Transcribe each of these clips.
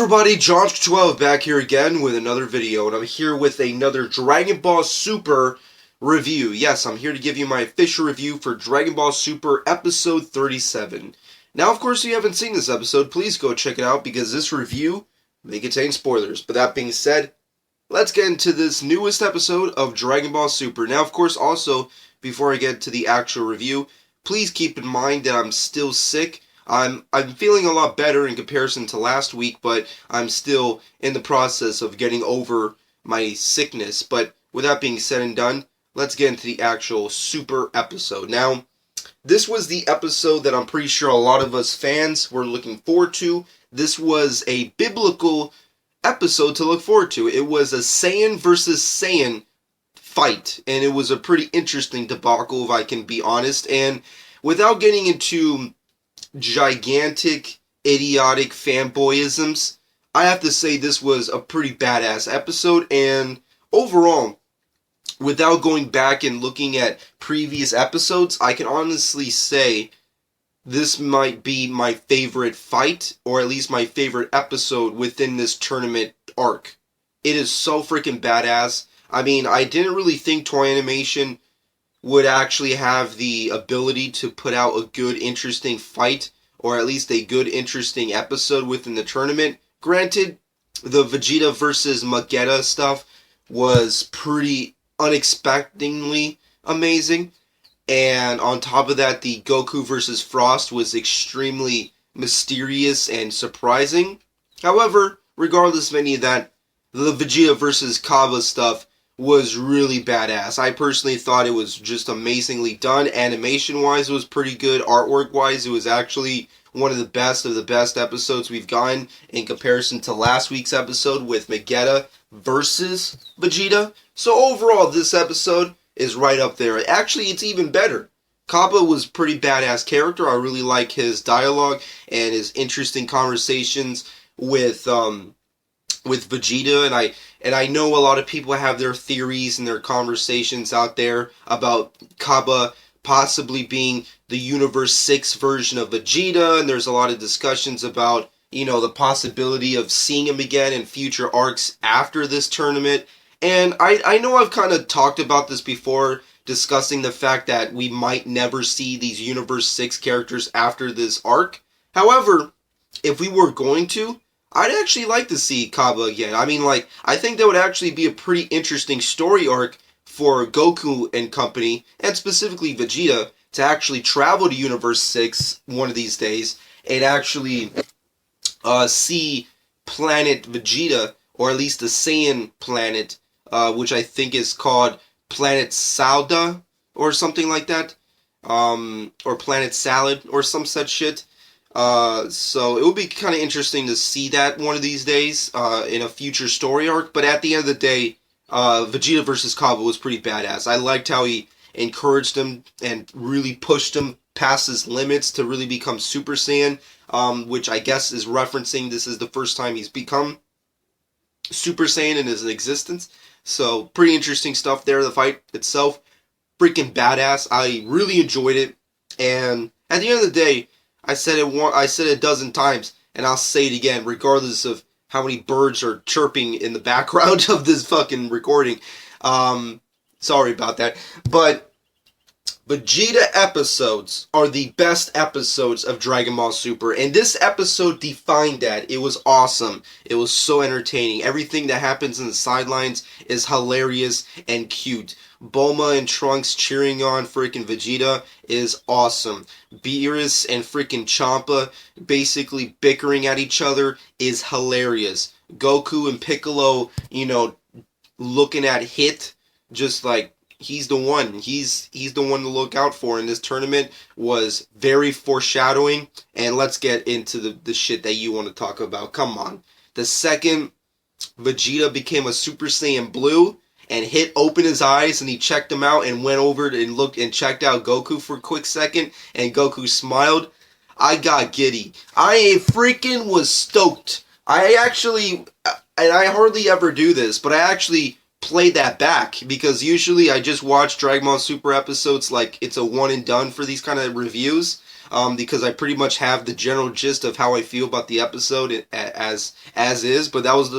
everybody, John12 back here again with another video, and I'm here with another Dragon Ball Super review. Yes, I'm here to give you my official review for Dragon Ball Super Episode 37. Now, of course, if you haven't seen this episode, please go check it out, because this review may contain spoilers. But that being said, let's get into this newest episode of Dragon Ball Super. Now, of course, also, before I get to the actual review, please keep in mind that I'm still sick. I'm feeling a lot better in comparison to last week, but I'm still in the process of getting over my sickness. But with that being said and done, let's get into the actual Super episode. Now, this was the episode that I'm pretty sure a lot of us fans were looking forward to. This was a biblical episode to look forward to. It was a Saiyan versus Saiyan fight, and it was a pretty interesting debacle, if I can be honest. And without getting into gigantic, idiotic fanboyisms, I have to say this was a pretty badass episode, and overall, without going back and looking at previous episodes, I can honestly say this might be my favorite fight, or at least my favorite episode within this tournament arc. It is so freaking badass. I mean, I didn't really think Toei Animation would actually have the ability to put out a good, interesting fight, or at least a good, interesting episode within the tournament. Granted, the Vegeta versus Vegeta stuff was pretty unexpectedly amazing, and on top of that, the Goku versus Frost was extremely mysterious and surprising. However, regardless of any of that, the Vegeta versus Kaabah stuff was really badass. I personally thought it was just amazingly done. Animation-wise, it was pretty good. Artwork-wise, it was actually one of the best episodes we've gotten in comparison to last week's episode with Vegeta versus Vegeta. So overall, this episode is right up there. Actually, it's even better. Kaabah was a pretty badass character. I really like his dialogue and his interesting conversations with Vegeta, and I know a lot of people have their theories and their conversations out there about Kaabah possibly being the Universe 6 version of Vegeta, and there's a lot of discussions about, you know, the possibility of seeing him again in future arcs after this tournament. And I know I've kind of talked about this before, discussing the fact that we might never see these Universe 6 characters after this arc. However, if we were going to, I'd actually like to see Kaabah again. I mean, like, I think that would actually be a pretty interesting story arc for Goku and company, and specifically Vegeta, to actually travel to Universe 6 one of these days, and actually see Planet Vegeta, or at least the Saiyan planet, which I think is called Planet Salda, or something like that, or Planet Salad, or some such shit. So it would be kind of interesting to see that one of these days, in a future story arc. But at the end of the day, Vegeta versus Kaabah was pretty badass. I liked how he encouraged him and really pushed him past his limits to really become Super Saiyan, which I guess is referencing this is the first time he's become Super Saiyan in his existence. So pretty interesting stuff there. The fight itself, freaking badass. I really enjoyed it, and at the end of the day, I said it a dozen times, and I'll say it again, regardless of how many birds are chirping in the background of this fucking recording. Sorry about that. But Vegeta episodes are the best episodes of Dragon Ball Super, and this episode defined that. It was awesome. It was so entertaining. Everything that happens in the sidelines is hilarious and cute. Bulma and Trunks cheering on freaking Vegeta is awesome. Beerus and freaking Champa basically bickering at each other is hilarious. Goku and Piccolo, you know, looking at Hit, just like, he's the one. He's the one to look out for in this tournament, was very foreshadowing. And let's get into the shit that you want to talk about. Come on. The second Vegeta became a Super Saiyan Blue, and Hit opened his eyes and he checked him out and went over and looked and checked out Goku for a quick second, and Goku smiled, I got giddy. I freaking was stoked. I actually, and I hardly ever do this, but I actually play that back, because usually I just watch Dragon Ball Super episodes like it's a one and done for these kind of reviews. because I pretty much have the general gist of how I feel about the episode as is. But that was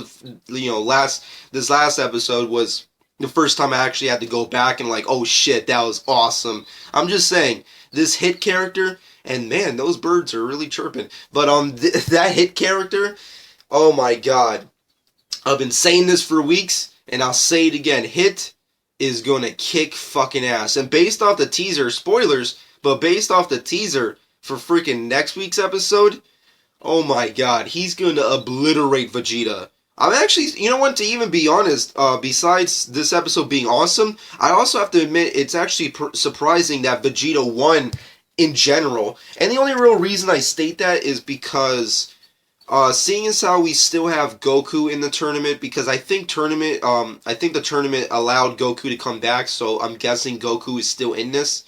this last episode was the first time I actually had to go back and like, oh shit, that was awesome. I'm just saying, this Hit character, and man, those birds are really chirping. But that Hit character, oh my god, I've been saying this for weeks, and I'll say it again. Hit is gonna kick fucking ass. And based off the teaser, spoilers, but based off the teaser for freaking next week's episode, oh my god, he's gonna obliterate Vegeta. I'm actually, you know what, to even be honest, besides this episode being awesome, I also have to admit it's actually surprising that Vegeta won in general. And the only real reason I state that is because, seeing as how we still have Goku in the tournament, because I think the tournament allowed Goku to come back, so I'm guessing Goku is still in this.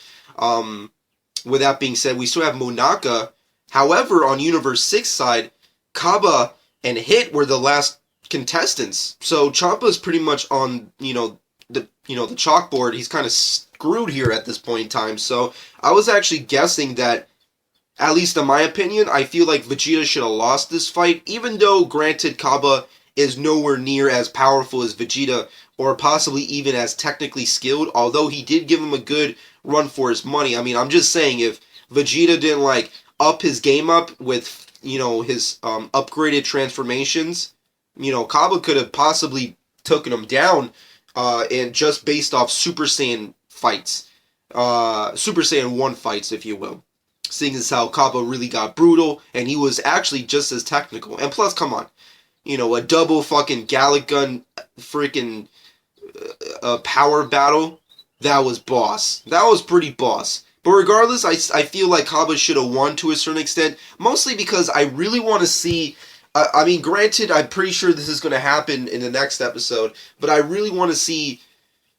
With that being said, we still have Monaka. However, on Universe 6 side, Kaabah and Hit were the last contestants. So Champa's pretty much on, the chalkboard. He's kind of screwed here at this point in time. So I was actually guessing that, at least in my opinion, I feel like Vegeta should have lost this fight, even though, granted, Kaabah is nowhere near as powerful as Vegeta, or possibly even as technically skilled, although he did give him a good run for his money. I mean, I'm just saying, if Vegeta didn't, like, up his game up with, his upgraded transformations, Kaabah could have possibly taken him down, and just based off Super Saiyan fights. Super Saiyan 1 fights, if you will. Seeing as how Kaabah really got brutal, and he was actually just as technical. And plus, come on, a double fucking Gallic Gun freaking power battle, that was boss. That was pretty boss. But regardless, I feel like Kaabah should have won to a certain extent, mostly because I really want to see, I mean, granted, I'm pretty sure this is going to happen in the next episode, but I really want to see,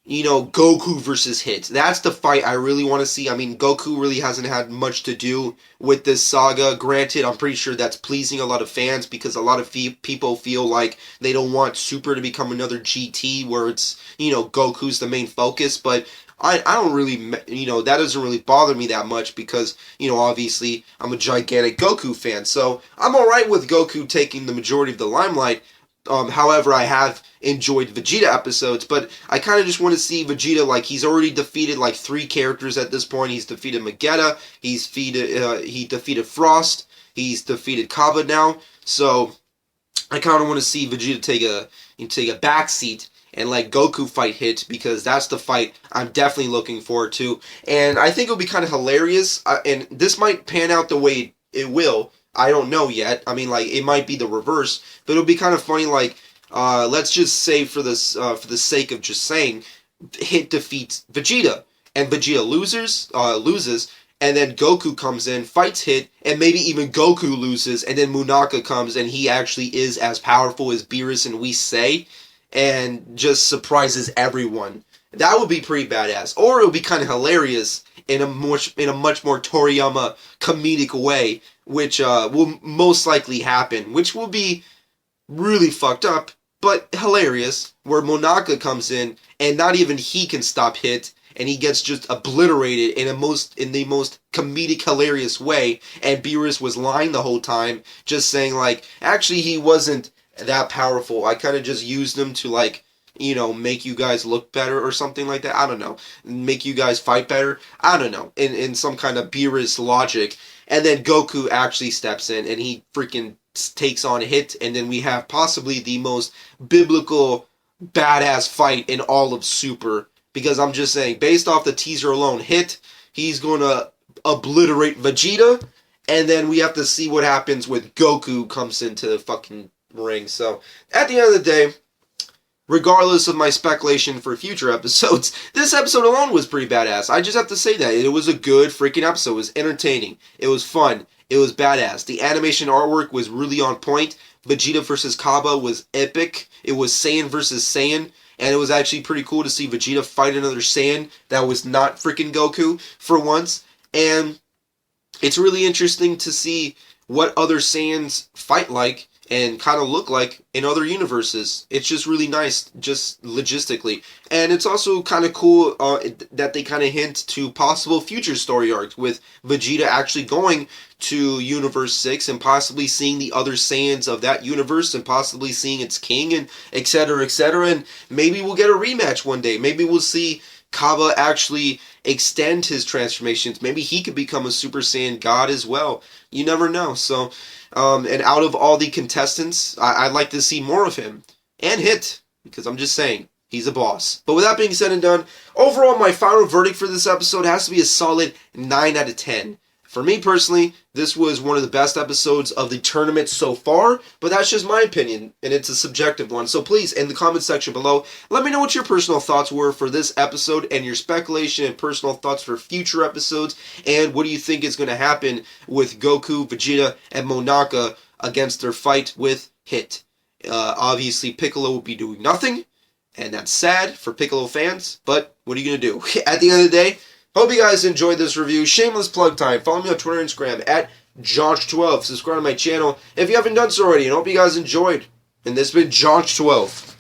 Goku versus Hit. That's the fight I really want to see. I mean, Goku really hasn't had much to do with this saga. Granted, I'm pretty sure that's pleasing a lot of fans because a lot of people feel like they don't want Super to become another GT where it's, Goku's the main focus. But I don't really, that doesn't really bother me that much because, obviously I'm a gigantic Goku fan. So I'm alright with Goku taking the majority of the limelight. However, I have enjoyed Vegeta episodes, but I kind of just want to see Vegeta, like, he's already defeated, like, 3 characters at this point. He's defeated Vegeta, he defeated Frost, he's defeated Kaabah now, so I kind of want to see Vegeta take a backseat and let Goku fight Hit, because that's the fight I'm definitely looking forward to, and I think it'll be kind of hilarious, and this might pan out the way it will. I don't know yet. I mean, like, it might be the reverse, but it'll be kind of funny. Like, let's just say for the sake of just saying, Hit defeats Vegeta, and Vegeta loses, and then Goku comes in, fights Hit, and maybe even Goku loses, and then Monaka comes, and he actually is as powerful as Beerus and Whis say, and just surprises everyone. That would be pretty badass. Or it would be kind of hilarious in a much more Toriyama comedic way, which will most likely happen, which will be really fucked up, but hilarious, where Monaka comes in, and not even he can stop Hit, and he gets just obliterated in the most comedic, hilarious way, and Beerus was lying the whole time, just saying, like, actually he wasn't that powerful, I kind of just used him to, like, make you guys look better or something like that. I don't know. Make you guys fight better. I don't know. In some kind of Beerus logic. And then Goku actually steps in and he freaking takes on Hit. And then we have possibly the most biblical badass fight in all of Super. Because I'm just saying, based off the teaser alone, Hit, he's going to obliterate Vegeta. And then we have to see what happens with Goku comes into the fucking ring. So, at the end of the day, regardless of my speculation for future episodes, this episode alone was pretty badass. I just have to say that. It was a good freaking episode. It was entertaining. It was fun. It was badass. The animation artwork was really on point. Vegeta versus Kaabah was epic. It was Saiyan versus Saiyan. And it was actually pretty cool to see Vegeta fight another Saiyan that was not freaking Goku for once. And it's really interesting to see what other Saiyans fight like and kind of look like in other universes. It's just really nice, just logistically. And it's also kind of cool that they kind of hint to possible future story arcs with Vegeta actually going to Universe 6 and possibly seeing the other Saiyans of that universe and possibly seeing its king and etc. etc. And maybe we'll get a rematch one day. Maybe we'll see Kaabah actually extend his transformations. Maybe he could become a Super Saiyan God as well. You never know. So, and out of all the contestants, I'd like to see more of him. And Hit, because I'm just saying, he's a boss. But with that being said and done, overall my final verdict for this episode has to be a solid 9 out of 10. For me personally, this was one of the best episodes of the tournament so far, but that's just my opinion, and it's a subjective one. So please, in the comment section below, let me know what your personal thoughts were for this episode and your speculation and personal thoughts for future episodes, and what do you think is going to happen with Goku, Vegeta, and Monaka against their fight with Hit. Obviously, Piccolo will be doing nothing, and that's sad for Piccolo fans, but what are you going to do? At the end of the day, hope you guys enjoyed this review. Shameless plug time. Follow me on Twitter and Instagram at Josh12. Subscribe to my channel if you haven't done so already. And hope you guys enjoyed. And this has been Josh12.